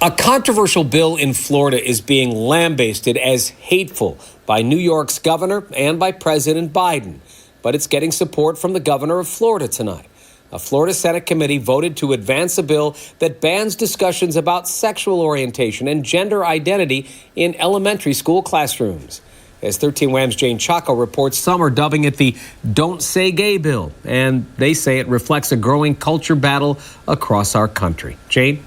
A controversial bill in Florida is being lambasted as hateful by New York's governor and by President Biden. But it's getting support from the governor of Florida tonight. A Florida Senate committee voted to advance a bill that bans discussions about sexual orientation and gender identity in elementary school classrooms. As 13 Wham's Jane Chaco reports, some are dubbing it the Don't Say Gay bill, and they say it reflects a growing culture battle across our country. Jane?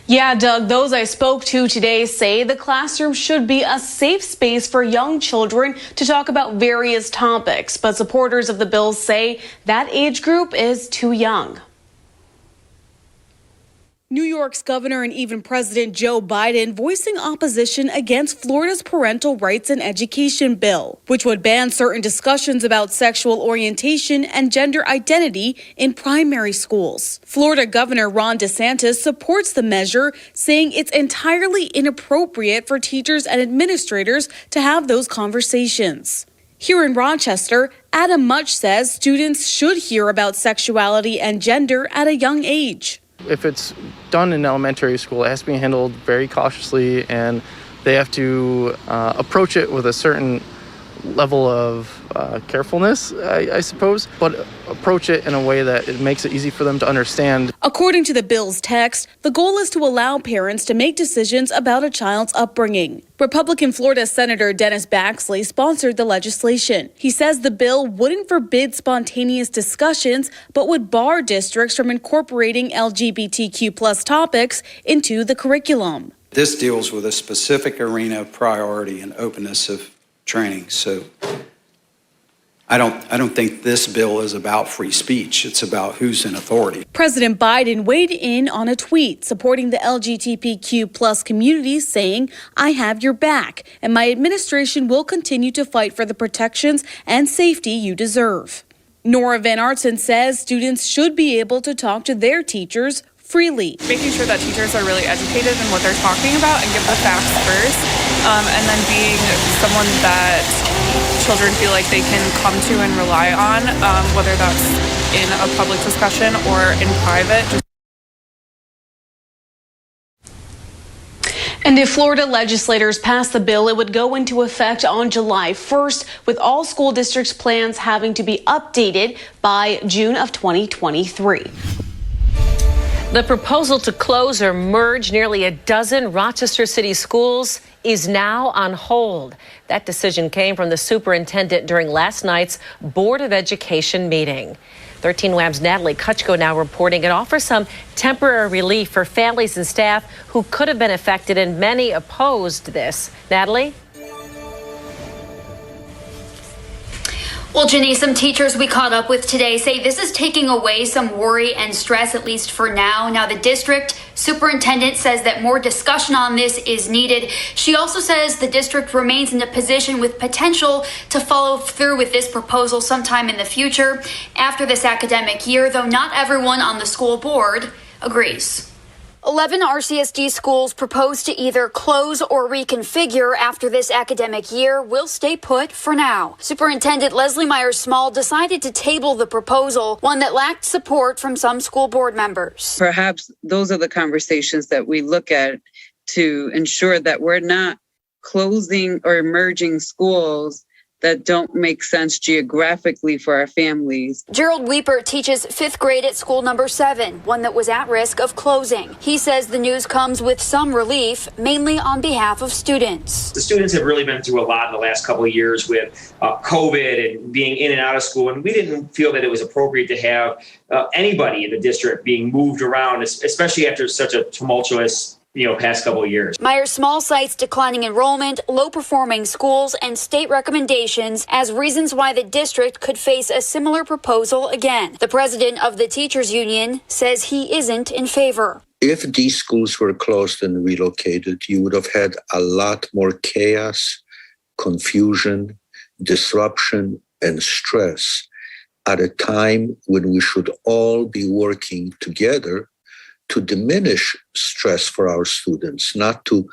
Yeah, Doug, those I spoke to today say the classroom should be a safe space for young children to talk about various topics, but supporters of the bill say that age group is too young. New York's governor and even President Joe Biden voicing opposition against Florida's Parental Rights and Education bill, which would ban certain discussions about sexual orientation and gender identity in primary schools. Florida Governor Ron DeSantis supports the measure, saying it's entirely inappropriate for teachers and administrators to have those conversations. Here in Rochester, Adam Much says students should hear about sexuality and gender at a young age. If it's done in elementary school, it has to be handled very cautiously, and they have to approach it with a certain level of carefulness, I suppose, but approach it in a way that it makes it easy for them to understand. According to the bill's text, the goal is to allow parents to make decisions about a child's upbringing. Republican Florida Senator Dennis Baxley sponsored the legislation. He says the bill wouldn't forbid spontaneous discussions, but would bar districts from incorporating LGBTQ+ topics into the curriculum. This deals with a specific arena of priority and openness of training. So I don't think this bill is about free speech. It's about who's in authority. President Biden weighed in on a tweet supporting the LGBTQ+ community, saying, "I have your back, and my administration will continue to fight for the protections and safety you deserve." Nora Van Artsen says students should be able to talk to their teachers freely. Making sure that teachers are really educated in what they're talking about and give the facts first, and then being someone that children feel like they can come to and rely on, whether that's in a public discussion or in private. And if Florida legislators pass the bill, it would go into effect on July 1st, with all school districts' plans having to be updated by June of 2023. The proposal to close or merge nearly a dozen Rochester City schools is now on hold. That decision came from the superintendent during last night's Board of Education meeting. 13 Wham's Natalie Kutchko now reporting it offers some temporary relief for families and staff who could have been affected, and many opposed this. Natalie? Well, Jenny, some teachers we caught up with today say this is taking away some worry and stress, at least for now. Now, the district superintendent says that more discussion on this is needed. She also says the district remains in a position with potential to follow through with this proposal sometime in the future after this academic year, though not everyone on the school board agrees. 11 RCSD schools propose to either close or reconfigure after this academic year will stay put for now. Superintendent Leslie Myers-Small decided to table the proposal, one that lacked support from some school board members. Perhaps those are the conversations that we look at to ensure that we're not closing or merging schools that don't make sense geographically for our families. Gerald Weeper teaches 5th grade at school number 7, one that was at risk of closing. He says the news comes with some relief, mainly on behalf of students. The students have really been through a lot in the last couple of years with COVID and being in and out of school, and we didn't feel that it was appropriate to have anybody in the district being moved around, especially after such a tumultuous past couple of years. Myers-Small cites declining enrollment, low-performing schools, and state recommendations as reasons why the district could face a similar proposal again. The president of the teachers union says he isn't in favor. If these schools were closed and relocated, you would have had a lot more chaos, confusion, disruption, and stress at a time when we should all be working together to diminish stress for our students, not to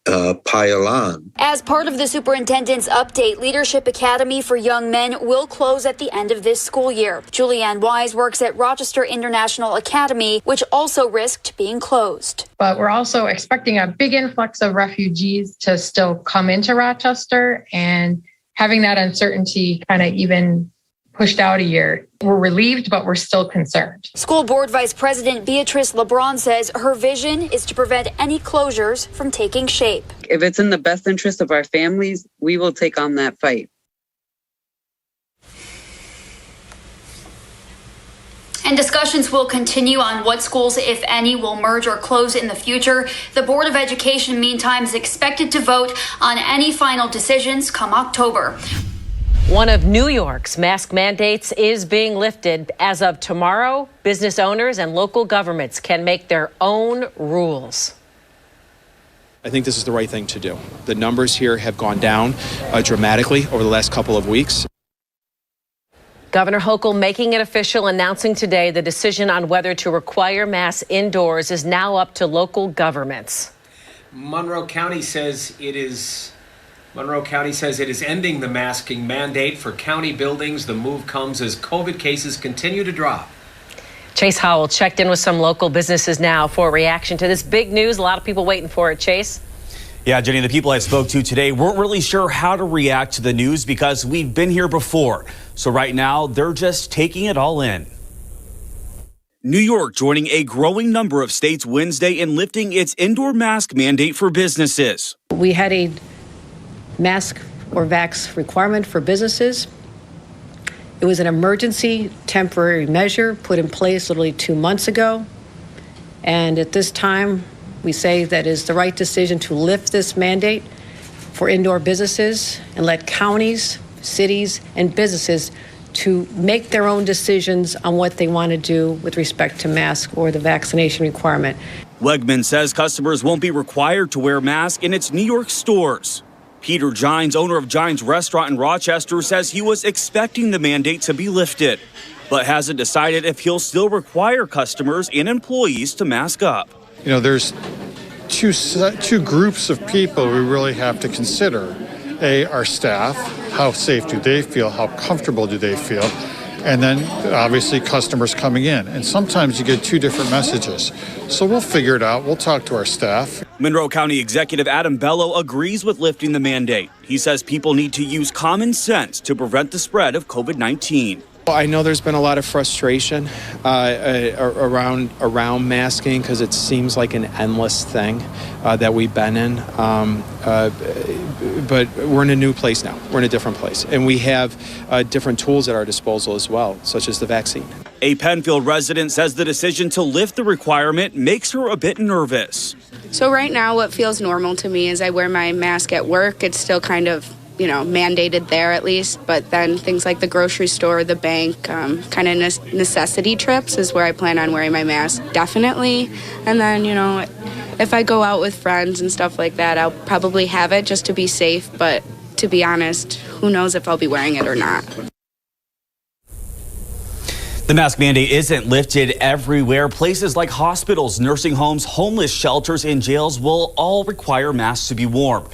pile on. As part of the superintendent's update, Leadership Academy for Young Men will close at the end of this school year. Julianne Wise works at Rochester International Academy, which also risked being closed. But we're also expecting a big influx of refugees to still come into Rochester, and having that uncertainty kind of even pushed out a year. We're relieved, but we're still concerned. School Board Vice President Beatrice LeBron says her vision is to prevent any closures from taking shape. If it's in the best interest of our families, we will take on that fight. And discussions will continue on what schools, if any, will merge or close in the future. The Board of Education, meantime, is expected to vote on any final decisions come October. One of New York's mask mandates is being lifted. As of tomorrow, business owners and local governments can make their own rules. I think this is the right thing to do. The numbers here have gone down dramatically over the last couple of weeks. Governor Hochul making it official, announcing today the decision on whether to require masks indoors is now up to local governments. Monroe County says it is ending the masking mandate for county buildings. The move comes as COVID cases continue to drop. Chase Howell checked in with some local businesses now for a reaction to this big news. A lot of people waiting for it. Chase? Yeah, Jenny, the people I spoke to today weren't really sure how to react to the news because we've been here before. So right now, they're just taking it all in. New York joining a growing number of states Wednesday in lifting its indoor mask mandate for businesses. We had a mask or vax requirement for businesses. It was an emergency temporary measure put in place literally 2 months ago. And at this time, we say that is the right decision to lift this mandate for indoor businesses and let counties, cities, and businesses to make their own decisions on what they want to do with respect to masks or the vaccination requirement. Wegman says customers won't be required to wear masks in its New York stores. Peter Gines, owner of Gines Restaurant in Rochester, says he was expecting the mandate to be lifted, but hasn't decided if he'll still require customers and employees to mask up. You know, there's two groups of people we really have to consider. Our staff, how safe do they feel? How comfortable do they feel? And then obviously customers coming in. And sometimes you get two different messages. So we'll figure it out. We'll talk to our staff. Monroe County Executive Adam Bello agrees with lifting the mandate. He says people need to use common sense to prevent the spread of COVID-19. I know there's been a lot of frustration around masking because it seems like an endless thing that we've been in. But we're in a new place now. We're in a different place. And we have different tools at our disposal as well, such as the vaccine. A Penfield resident says the decision to lift the requirement makes her a bit nervous. So right now what feels normal to me is I wear my mask at work. It's still kind of mandated there at least, but then things like the grocery store, the bank, kind of necessity trips is where I plan on wearing my mask, definitely. And then, if I go out with friends and stuff like that, I'll probably have it just to be safe, but to be honest, who knows if I'll be wearing it or not. The mask mandate isn't lifted everywhere. Places like hospitals, nursing homes, homeless shelters, and jails will all require masks to be worn.